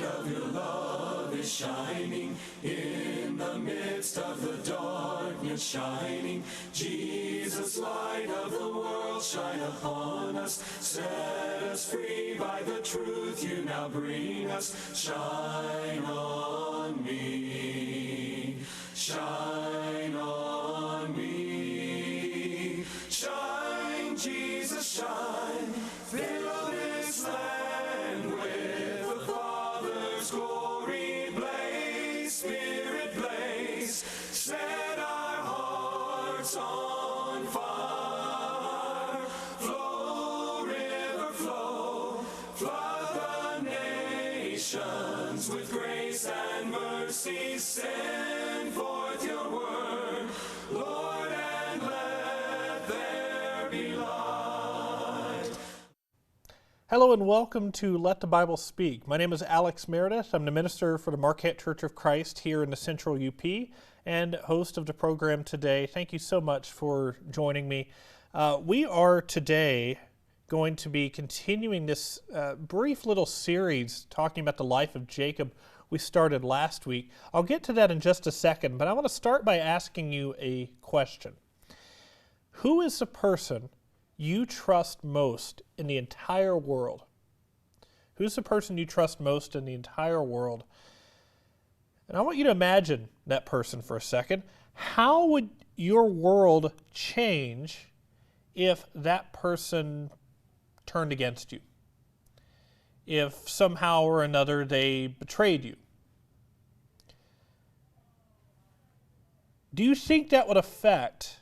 of your love is shining in the midst of the darkness shining. Jesus, light of the world, shine upon us. Set us free by the truth you now bring us. Shine on me. Shine on me. Shine, Jesus, shine. Fill this land with the Father's glory. Blaze, Spirit, blaze. Set our hearts on fire. Flow, river, flow. Flood the nations with grace and mercy. Send forth your word, Lord, and let there be light. Hello and welcome to Let the Bible Speak. My name is Alex Meredith. I'm the minister for the Marquette Church of Christ here in the Central UP and host of the program today. Thank you so much for joining me. We are today going to be continuing this brief little series talking about the life of Jacob we started last week. I'll get to that in just a second, but I want to start by asking you a question. Who is the person you trust most in the entire world? Who's the person you trust most in the entire world? And I want you to imagine that person for a second. How would your world change if that person turned against you? If somehow or another they betrayed you? Do you think that would affect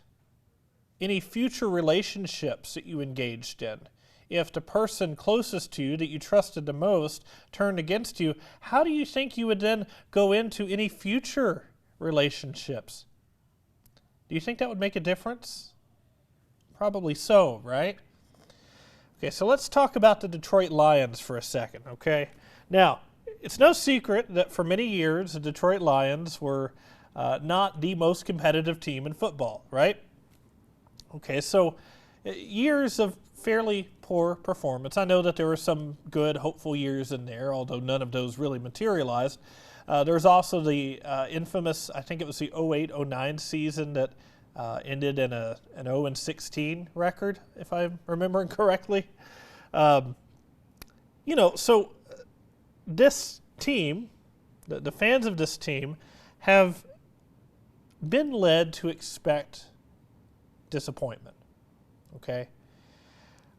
any future relationships that you engaged in? If the person closest to you that you trusted the most turned against you, how do you think you would then go into any future relationships? Do you think that would make a difference? Probably so, right? Okay, so let's talk about the Detroit Lions for a second, okay? Now, it's no secret that for many years the Detroit Lions were not the most competitive team in football, right? Okay, so years of fairly poor performance. I know that there were some good, hopeful years in there, although none of those really materialized. There's also the infamous, I think it was the 08-09 season that ended in an 0-16 record, if I'm remembering correctly. So this team, the fans of this team, have been led to expect disappointment, okay?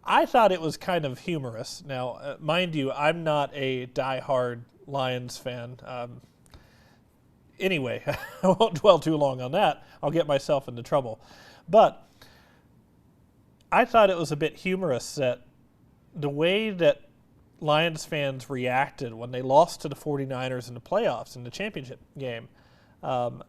I thought it was kind of humorous. Now, mind you, I'm not a diehard Lions fan. Anyway, I won't dwell too long on that. I'll get myself into trouble. But I thought it was a bit humorous that the way that Lions fans reacted when they lost to the 49ers in the playoffs in the championship game, the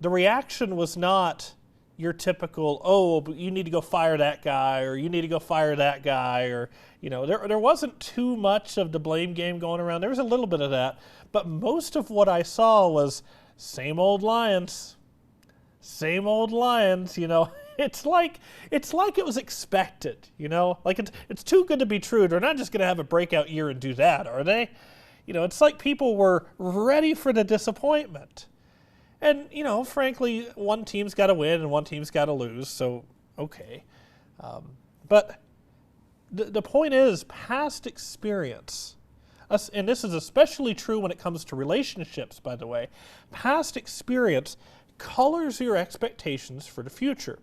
reaction was not your typical, oh, but you need to go fire that guy, or you need to go fire that guy, or, there wasn't too much of the blame game going around. There was a little bit of that, but most of what I saw was same old Lions. Same old Lions, It's like it was expected, Like it's too good to be true. They're not just going to have a breakout year and do that, are they? It's like people were ready for the disappointment. And, frankly, one team's got to win and one team's got to lose, so okay. But the point is, past experience, and this is especially true when it comes to relationships, by the way, past experience colors your expectations for the future.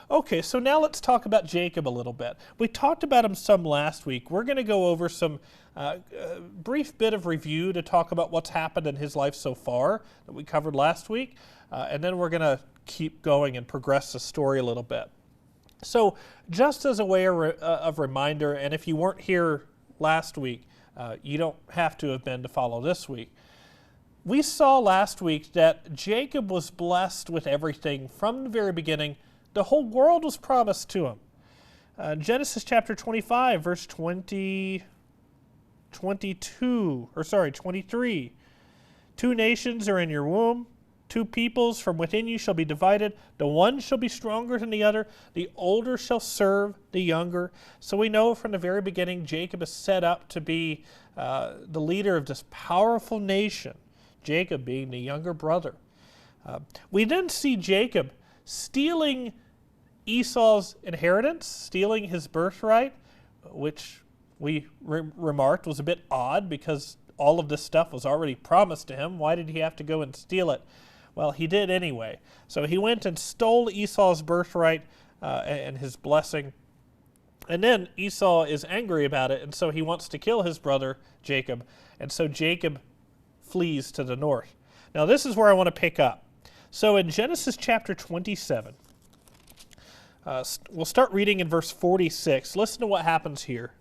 Okay, so now let's talk about Jacob a little bit. We talked about him some last week. We're going to go over some brief bit of review to talk about what's happened in his life so far that we covered last week, and then we're going to keep going and progress the story a little bit. So just as a way of reminder, and if you weren't here last week, you don't have to have been to follow this week. We saw last week that Jacob was blessed with everything from the very beginning. The whole world was promised to him. Genesis chapter 25, verse 23. 2 nations are in your womb. Two peoples from within you shall be divided. The one shall be stronger than the other. The older shall serve the younger. So we know from the very beginning Jacob is set up to be the leader of this powerful nation, Jacob being the younger brother. We then see Jacob stealing Esau's inheritance, stealing his birthright, which we remarked was a bit odd because all of this stuff was already promised to him. Why did he have to go and steal it? Well, he did anyway. So he went and stole Esau's birthright and his blessing. And then Esau is angry about it, and so he wants to kill his brother Jacob. And so Jacob flees to the north. Now this is where I want to pick up. So in Genesis chapter 27, we'll start reading in verse 46. Listen to what happens here.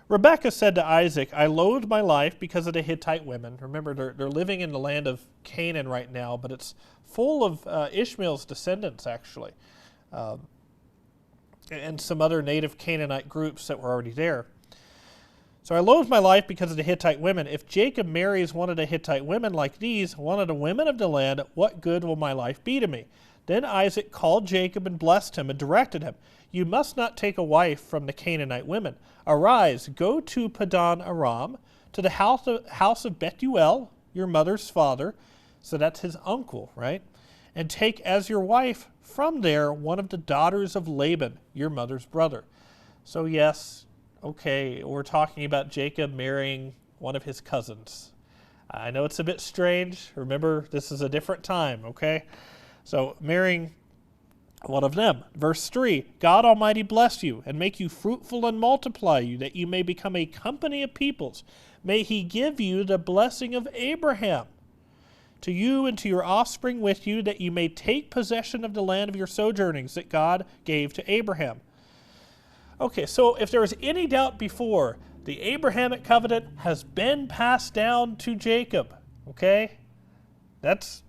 Rebekah said to Isaac, I loathe my life because of the Hittite women. Remember, they're living in the land of Canaan right now, but it's full of Ishmael's descendants, actually, and some other native Canaanite groups that were already there. So I loathe my life because of the Hittite women. If Jacob marries one of the Hittite women like these, one of the women of the land, what good will my life be to me? Then Isaac called Jacob and blessed him and directed him, You must not take a wife from the Canaanite women. Arise, go to Padan Aram, to the house of Bethuel, your mother's father, so that's his uncle, right? And take as your wife from there one of the daughters of Laban, your mother's brother. So yes, okay, we're talking about Jacob marrying one of his cousins. I know it's a bit strange. Remember, this is a different time, okay? So marrying one of them. Verse 3, God Almighty bless you and make you fruitful and multiply you, that you may become a company of peoples. May he give you the blessing of Abraham to you and to your offspring with you, that you may take possession of the land of your sojournings that God gave to Abraham. Okay, so if there was any doubt before, the Abrahamic covenant has been passed down to Jacob, okay? That's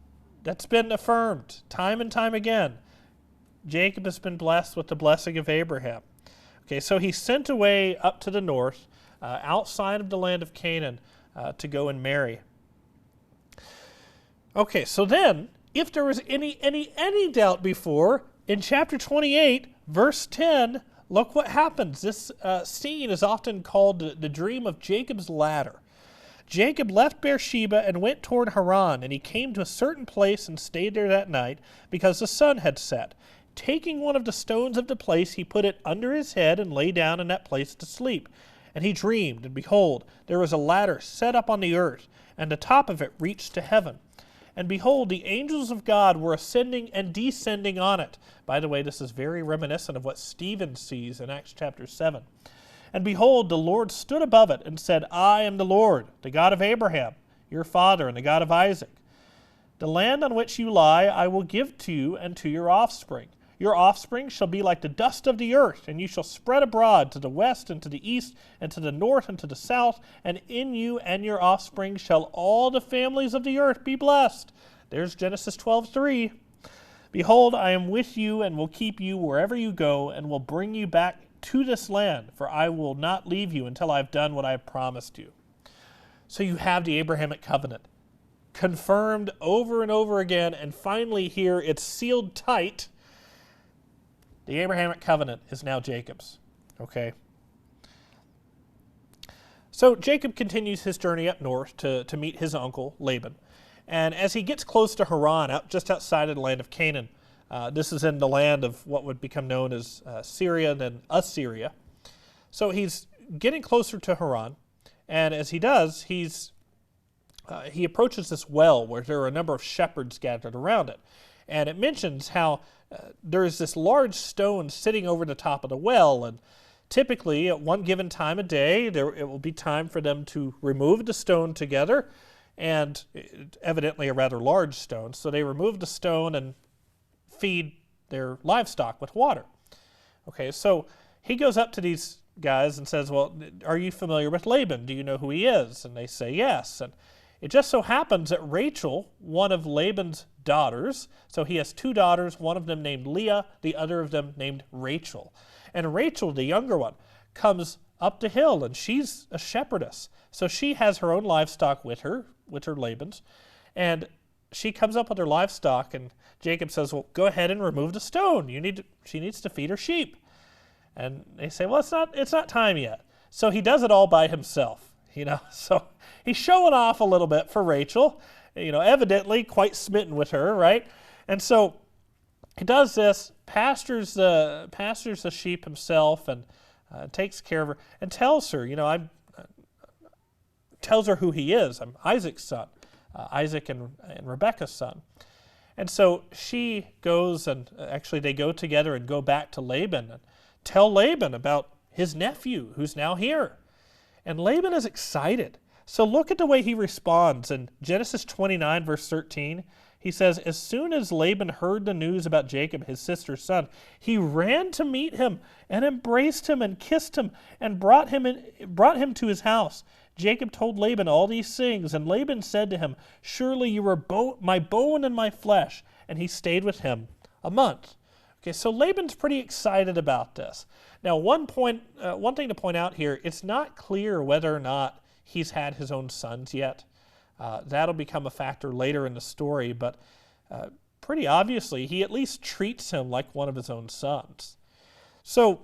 been affirmed time and time again. Jacob has been blessed with the blessing of Abraham. Okay, so he's sent away up to the north, outside of the land of Canaan, to go and marry. Okay, so then, if there was any doubt before, in chapter 28, verse 10, look what happens. This scene is often called the dream of Jacob's ladder. Jacob left Beersheba and went toward Haran, and he came to a certain place and stayed there that night, because the sun had set. Taking one of the stones of the place, he put it under his head and lay down in that place to sleep. And he dreamed, and behold, there was a ladder set up on the earth, and the top of it reached to heaven. And behold, the angels of God were ascending and descending on it. By the way, this is very reminiscent of what Stephen sees in Acts chapter 7. And behold, the Lord stood above it and said, I am the Lord, the God of Abraham, your father, and the God of Isaac. The land on which you lie I will give to you and to your offspring. Your offspring shall be like the dust of the earth, and you shall spread abroad to the west and to the east and to the north and to the south, and in you and your offspring shall all the families of the earth be blessed. There's Genesis 12:3. Behold, I am with you and will keep you wherever you go, and will bring you back to this land, for I will not leave you until I have done what I have promised you. So you have the Abrahamic covenant, confirmed over and over again, and finally here it's sealed tight. The Abrahamic covenant is now Jacob's, okay? So Jacob continues his journey up north to meet his uncle, Laban. And as he gets close to Haran, just outside of the land of Canaan, this is in the land of what would become known as Syria, then Assyria. So he's getting closer to Haran, and as he does, he approaches this well where there are a number of shepherds gathered around it. And it mentions how there is this large stone sitting over the top of the well, and typically at one given time of day, it will be time for them to remove the stone together, and evidently a rather large stone. So they remove the stone and feed their livestock with water. Okay, so he goes up to these guys and says, well, are you familiar with Laban? Do you know who he is? And they say yes. And it just so happens that Rachel, one of Laban's daughters, so he has two daughters, one of them named Leah, the other of them named Rachel. And Rachel, the younger one, comes up the hill, and she's a shepherdess. So she has her own livestock with her Laban's. And she comes up with her livestock, and Jacob says, well, go ahead and remove the stone. She needs to feed her sheep. And they say, well, it's not time yet. So he does it all by himself, So he's showing off a little bit for Rachel, evidently quite smitten with her, right? And so he does this, pastures the sheep himself, and takes care of her, and tells her, tells her who he is. I'm Isaac's son, Isaac and Rebekah's son. And so she goes, and actually they go together and go back to Laban and tell Laban about his nephew who's now here. And Laban is excited. So look at the way he responds. In Genesis 29, verse 13, he says, as soon as Laban heard the news about Jacob, his sister's son, he ran to meet him and embraced him and kissed him and brought him to his house. Jacob told Laban all these things, and Laban said to him, surely you are my bone and my flesh. And he stayed with him a month. Okay, so Laban's pretty excited about this. Now, one thing to point out here, it's not clear whether or not he's had his own sons yet. That'll become a factor later in the story, but pretty obviously, he at least treats him like one of his own sons. So,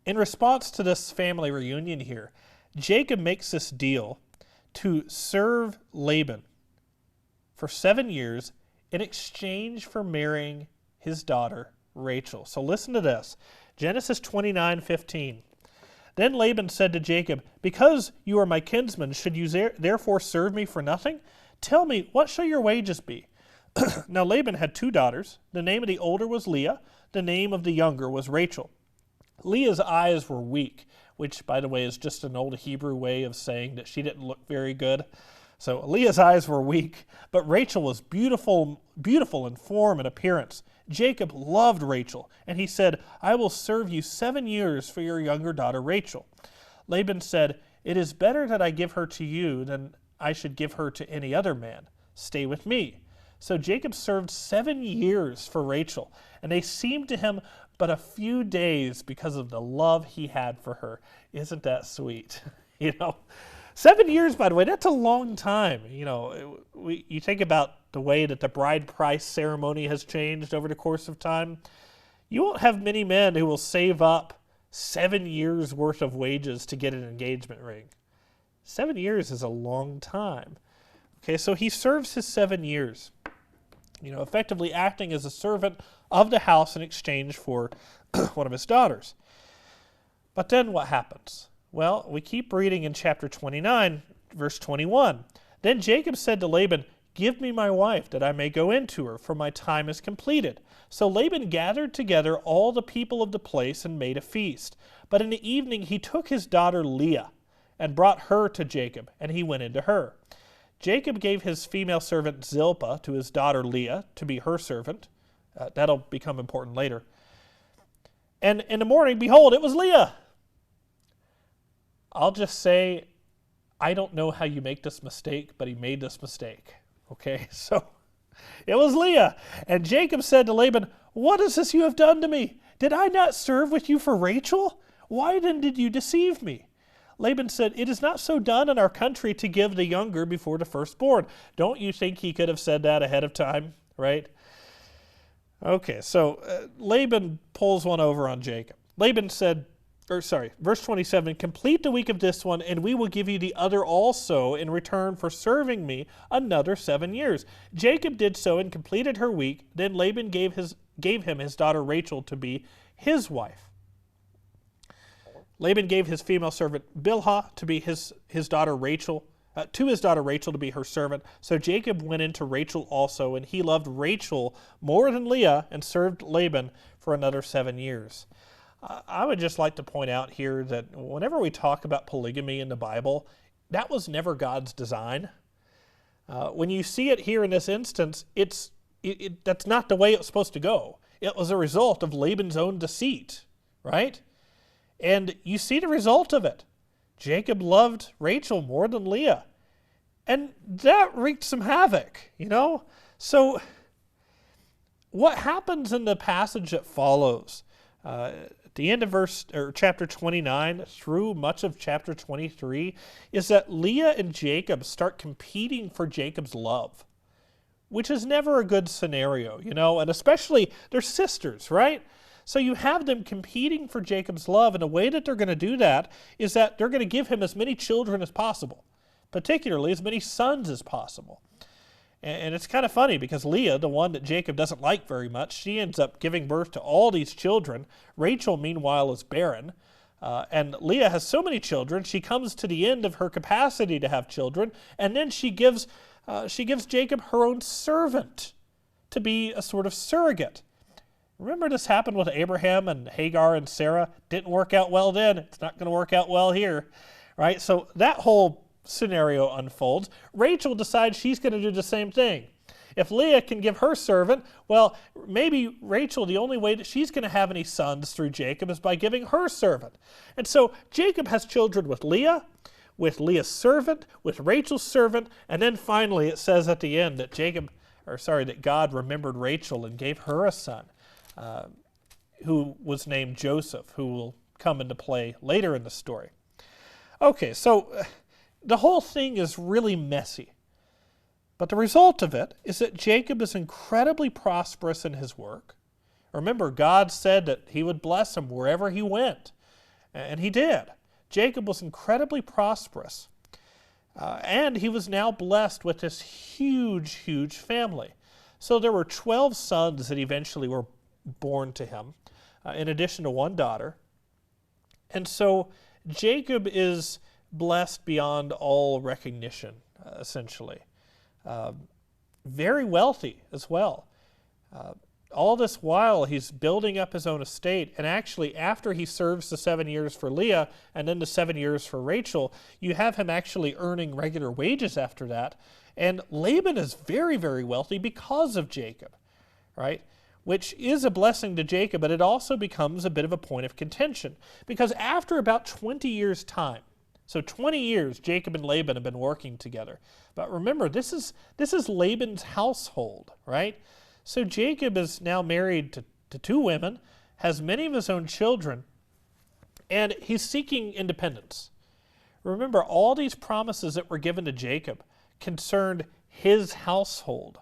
in response to this family reunion here, Jacob makes this deal to serve Laban for 7 years in exchange for marrying his daughter Rachel. So listen to this. Genesis 29:15. Then Laban said to Jacob, because you are my kinsman, should you therefore serve me for nothing? Tell me, what shall your wages be? Now Laban had 2 daughters. The name of the older was Leah. The name of the younger was Rachel. Leah's eyes were weak, which, by the way, is just an old Hebrew way of saying that she didn't look very good. So Leah's eyes were weak, but Rachel was beautiful in form and appearance. Jacob loved Rachel, and he said, I will serve you 7 years for your younger daughter Rachel. Laban said, it is better that I give her to you than I should give her to any other man. Stay with me. So Jacob served 7 years for Rachel, and they seemed to him but a few days because of the love he had for her. Isn't that sweet? 7 years, by the way, that's a long time. You think about the way that the bride price ceremony has changed over the course of time. You won't have many men who will save up 7 years worth of wages to get an engagement ring. 7 years is a long time. Okay, so he serves his 7 years, effectively acting as a servant of the house in exchange for one of his daughters. But then what happens? Well, we keep reading in chapter 29, verse 21. Then Jacob said to Laban, give me my wife, that I may go into her, for my time is completed. So Laban gathered together all the people of the place and made a feast. But in the evening he took his daughter Leah and brought her to Jacob, and he went into her. Jacob gave his female servant Zilpah to his daughter Leah to be her servant. That'll become important later. And in the morning, behold, it was Leah. I'll just say, I don't know how you make this mistake, but he made this mistake. Okay, so it was Leah. And Jacob said to Laban, what is this you have done to me? Did I not serve with you for Rachel? Why then did you deceive me? Laban said, it is not so done in our country to give the younger before the firstborn. Don't you think he could have said that ahead of time, right? Okay, so Laban pulls one over on Jacob. Laban said, verse 27, complete the week of this one, and we will give you the other also in return for serving me another 7 years. Jacob did so and completed her week. Then Laban gave him his daughter Rachel to be his wife. Laban gave his female servant Bilhah to be his daughter Rachel, to his daughter Rachel to be her servant. So Jacob went into Rachel also, and he loved Rachel more than Leah and served Laban for another 7 years. I would just like to point out here that whenever we talk about polygamy in the Bible, that was never God's design. When you see it here in this instance, that's not the way it was supposed to go. It was a result of Laban's own deceit, right? And you see the result of it. Jacob loved Rachel more than Leah. And that wreaked some havoc, So what happens in the passage that follows? At the end of chapter 29 through much of chapter 23 is that Leah and Jacob start competing for Jacob's love. which is never a good scenario, and especially they're sisters, right? So you have them competing for Jacob's love, and the way that they're going to do that is that they're going to give him as many children as possible, particularly as many sons as possible. And it's kind of funny because Leah, the one that Jacob doesn't like very much, she ends up giving birth to all these children. Rachel, meanwhile, is barren. And Leah has so many children, she comes to the end of her capacity to have children, and then she gives Jacob her own servant to be a sort of surrogate. Remember this happened with Abraham and Hagar and Sarah? Didn't work out well then. It's not going to work out well here, right? So that whole scenario unfolds. Rachel decides she's going to do the same thing. If Leah can give her servant, well, maybe Rachel, the only way that she's going to have any sons through Jacob is by giving her servant. And so Jacob has children with Leah's servant, with Rachel's servant, and then finally it says at the end that that God remembered Rachel and gave her a son, who was named Joseph, who will come into play later in the story. Okay, so the whole thing is really messy. But the result of it is that Jacob is incredibly prosperous in his work. Remember, God said that he would bless him wherever he went, and he did. Jacob was incredibly prosperous, and he was now blessed with this huge, huge family. So there were 12 sons that eventually were born to him, in addition to one daughter. And so Jacob is blessed beyond all recognition, essentially. Very wealthy as well. All this while, he's building up his own estate, and actually after he serves the 7 years for Leah and then the 7 years for Rachel, you have him actually earning regular wages after that. And Laban is very, very wealthy because of Jacob, right? Which is a blessing to Jacob, but it also becomes a bit of a point of contention. Because after about 20 years' time, so 20 years Jacob and Laban have been working together. But remember, this is Laban's household, right? So Jacob is now married to two women, has many of his own children, and he's seeking independence. Remember, all these promises that were given to Jacob concerned his household.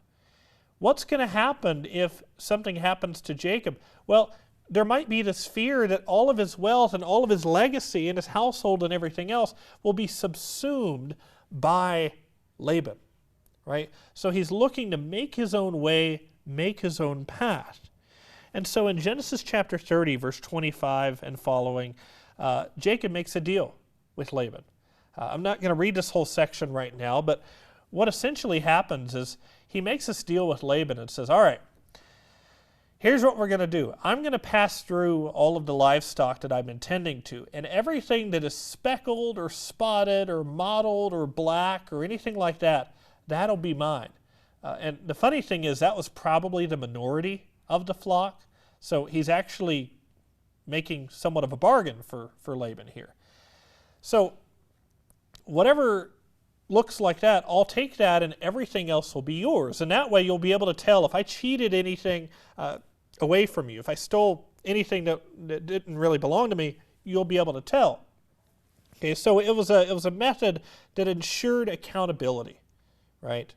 What's going to happen if something happens to Jacob? Well, there might be this fear that all of his wealth and all of his legacy and his household and everything else will be subsumed by Laban, right? So he's looking to make his own way, make his own path. And so in Genesis chapter 30, verse 25 and following, Jacob makes a deal with Laban. I'm not going to read this whole section right now, but what essentially happens is he makes this deal with Laban and says, all right, here's what we're going to do. I'm going to pass through all of the livestock that I'm intending to, and everything that is speckled or spotted or mottled or black or anything like that, that'll be mine. And the funny thing is that was probably the minority of the flock, so he's actually making somewhat of a bargain for Laban here. So whatever looks like that, I'll take that and everything else will be yours. And that way you'll be able to tell if I cheated anything away from you, if I stole anything that didn't really belong to me, you'll be able to tell. Okay, so it was a method that ensured accountability, right?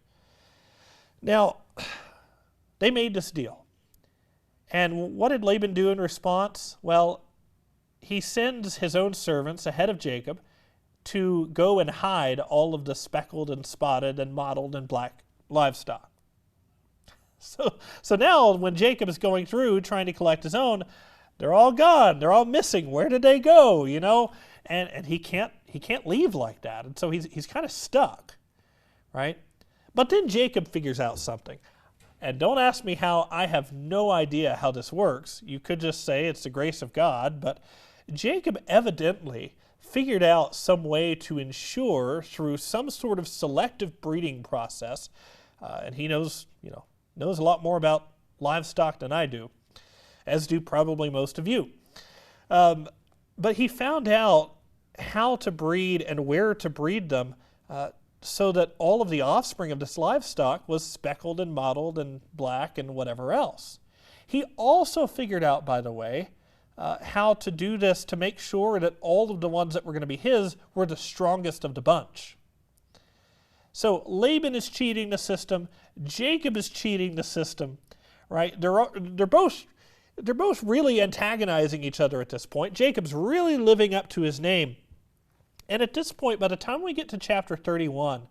Now, they made this deal. And what did Laban do in response? Well, he sends his own servants ahead of Jacob to go and hide all of the speckled and spotted and mottled and black livestock. So now when Jacob is going through trying to collect his own, they're all gone. They're all missing. Where did they go? And he can't leave like that. And so he's kind of stuck, right? But then Jacob figures out something. And don't ask me how. I have no idea how this works. You could just say it's the grace of God, but Jacob evidently figured out some way to ensure through some sort of selective breeding process, and he knows a lot more about livestock than I do, as do probably most of you. But he found out how to breed and where to breed them so that all of the offspring of this livestock was speckled and mottled and black and whatever else. He also figured out, by the way, how to do this to make sure that all of the ones that were going to be his were the strongest of the bunch. So Laban is cheating the system. Jacob is cheating the system, right? They're both really antagonizing each other at this point. Jacob's really living up to his name. And at this point, by the time we get to chapter 31,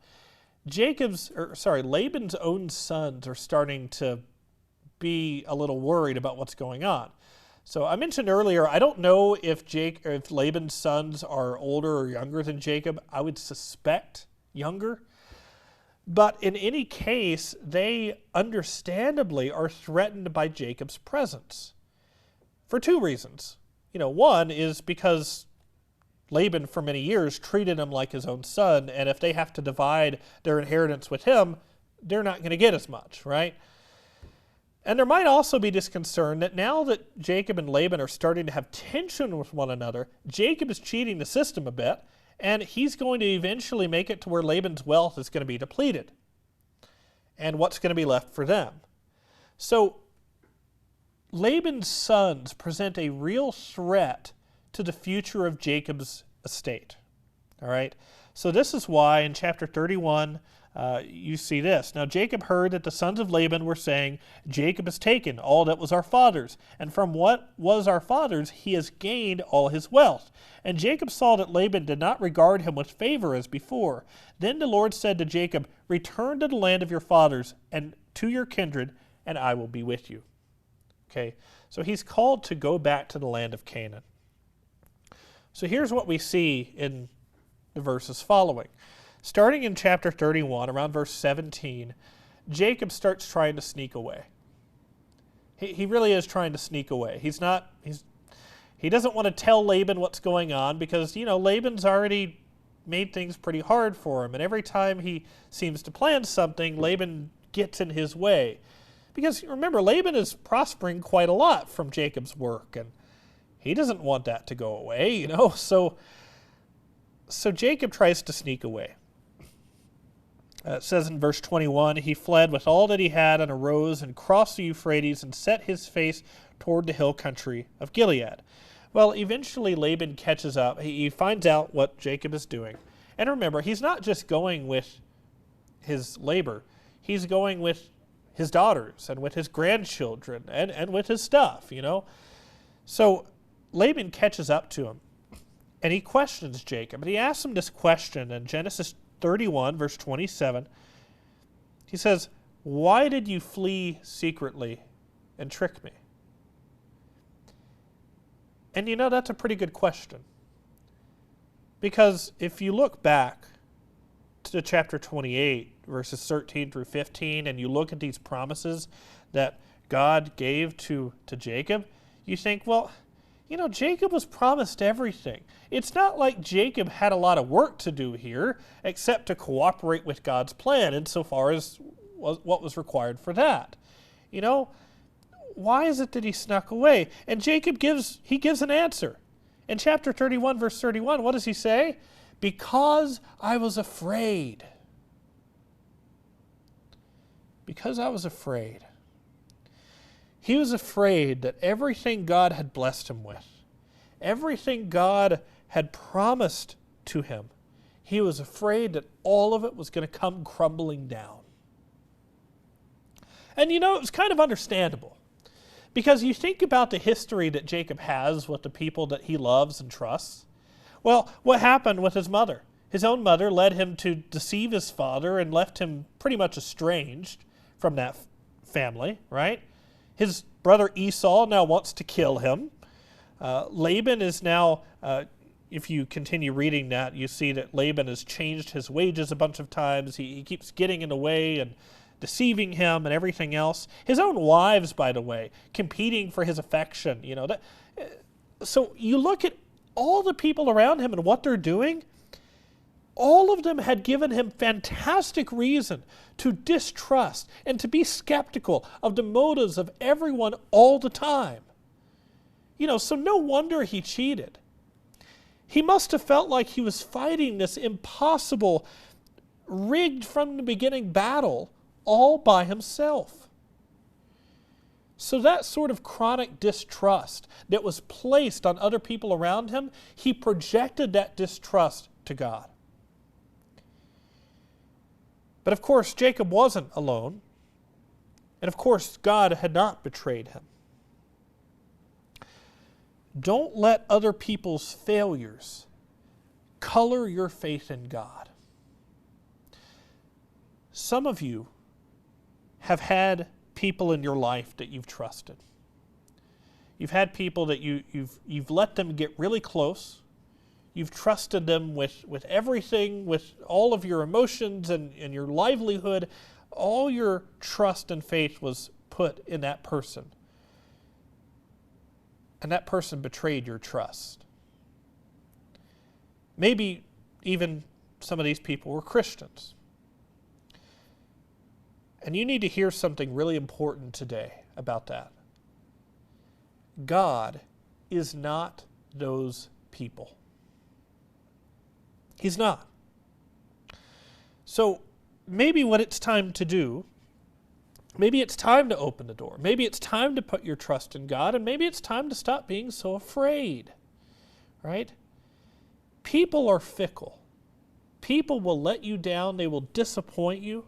Laban's own sons are starting to be a little worried about what's going on. So I mentioned earlier, I don't know if Laban's sons are older or younger than Jacob. I would suspect younger. But in any case, they understandably are threatened by Jacob's presence for two reasons. One is because Laban for many years treated him like his own son, and if they have to divide their inheritance with him, they're not going to get as much, right? And there might also be this concern that now that Jacob and Laban are starting to have tension with one another, Jacob is cheating the system a bit, and he's going to eventually make it to where Laban's wealth is going to be depleted. And what's going to be left for them? So Laban's sons present a real threat to the future of Jacob's estate. All right? So this is why in chapter 31, you see this. Now Jacob heard that the sons of Laban were saying, Jacob has taken all that was our father's, and from what was our father's he has gained all his wealth. And Jacob saw that Laban did not regard him with favor as before. Then the Lord said to Jacob, return to the land of your fathers and to your kindred, and I will be with you. Okay, so he's called to go back to the land of Canaan. So here's what we see in the verses following. Starting in chapter 31, around verse 17, Jacob starts trying to sneak away. He really is trying to sneak away. He doesn't want to tell Laban what's going on because, Laban's already made things pretty hard for him. And every time he seems to plan something, Laban gets in his way. Because remember, Laban is prospering quite a lot from Jacob's work. And he doesn't want that to go away, So Jacob tries to sneak away. It says in verse 21, he fled with all that he had and arose and crossed the Euphrates and set his face toward the hill country of Gilead. Well, eventually Laban catches up. He finds out what Jacob is doing. And remember, he's not just going with his labor. He's going with his daughters and with his grandchildren and with his stuff, So Laban catches up to him. And he questions Jacob. And he asks him this question in Genesis 31, verse 27. He says, why did you flee secretly and trick me? And that's a pretty good question. Because if you look back to chapter 28, verses 13 through 15, and you look at these promises that God gave to Jacob, you think, well, Jacob was promised everything. It's not like Jacob had a lot of work to do here, except to cooperate with God's plan insofar as what was required for that. Why is it that he snuck away? And Jacob gives an answer. In chapter 31, verse 31, what does he say? Because I was afraid. Because I was afraid. He was afraid that everything God had blessed him with, everything God had promised to him, he was afraid that all of it was going to come crumbling down. And it was kind of understandable. Because you think about the history that Jacob has with the people that he loves and trusts. Well, what happened with his mother? His own mother led him to deceive his father and left him pretty much estranged from that family, right? His brother Esau now wants to kill him. Laban is now, if you continue reading that, you see that Laban has changed his wages a bunch of times. He keeps getting in the way and deceiving him and everything else. His own wives, by the way, competing for his affection. So you look at all the people around him and what they're doing. All of them had given him fantastic reason to distrust and to be skeptical of the motives of everyone all the time. So no wonder he cheated. He must have felt like he was fighting this impossible, rigged from the beginning battle all by himself. So that sort of chronic distrust that was placed on other people around him, he projected that distrust to God. But of course, Jacob wasn't alone. And of course, God had not betrayed him. Don't let other people's failures color your faith in God. Some of you have had people in your life that you've trusted. You've had people that you've let them get really close. You've trusted them with everything, with all of your emotions and your livelihood. All your trust and faith was put in that person. And that person betrayed your trust. Maybe even some of these people were Christians. And you need to hear something really important today about that. God is not those people. He's not. So maybe what it's time to do, maybe it's time to open the door. Maybe it's time to put your trust in God, and maybe it's time to stop being so afraid, right? People are fickle. People will let you down. They will disappoint you.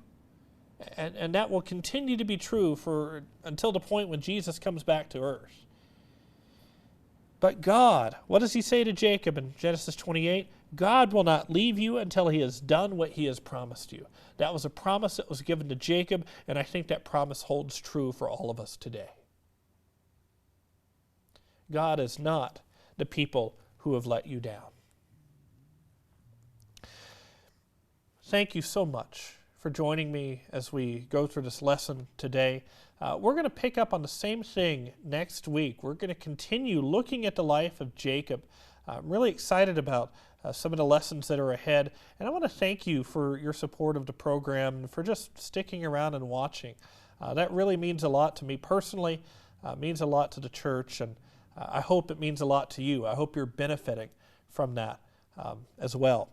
And that will continue to be true until the point when Jesus comes back to earth. But God, what does he say to Jacob in Genesis 28? God will not leave you until he has done what he has promised you. That was a promise that was given to Jacob, and I think that promise holds true for all of us today. God is not the people who have let you down. Thank you so much for joining me as we go through this lesson today. We're going to pick up on the same thing next week. We're going to continue looking at the life of Jacob. I'm really excited about some of the lessons that are ahead. And I want to thank you for your support of the program and for just sticking around and watching. That really means a lot to me personally, means a lot to the church, and I hope it means a lot to you. I hope you're benefiting from that as well.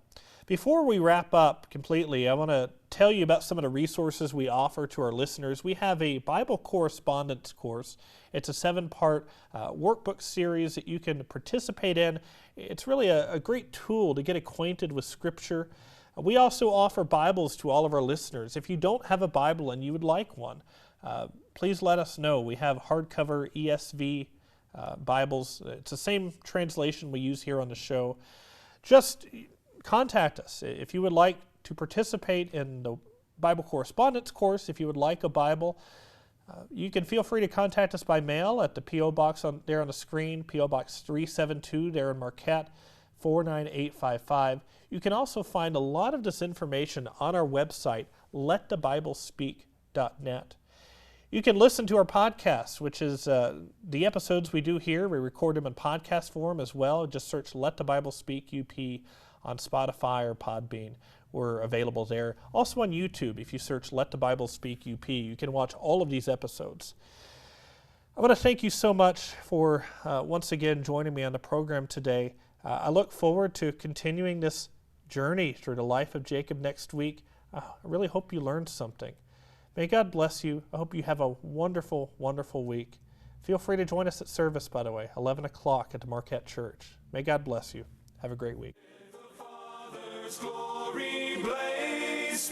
Before we wrap up completely, I want to tell you about some of the resources we offer to our listeners. We have a Bible correspondence course. It's a 7-part workbook series that you can participate in. It's really a great tool to get acquainted with Scripture. We also offer Bibles to all of our listeners. If you don't have a Bible and you would like one, please let us know. We have hardcover ESV Bibles. It's the same translation we use here on the show. Just contact us if you would like to participate in the Bible correspondence course. If you would like a Bible, you can feel free to contact us by mail at the P.O. Box there on the screen, P.O. Box 372 there in Marquette, 49855. You can also find a lot of this information on our website, letthebiblespeak.net. You can listen to our podcast, which is the episodes we do here. We record them in podcast form as well. Just search Let the Bible Speak UP on Spotify or Podbean. We're available there. Also on YouTube, if you search Let the Bible Speak UP, you can watch all of these episodes. I want to thank you so much for once again joining me on the program today. I look forward to continuing this journey through the life of Jacob next week. I really hope you learned something. May God bless you. I hope you have a wonderful, wonderful week. Feel free to join us at service, by the way, 11 o'clock at the Marquette Church. May God bless you. Have a great week. Glory blaze.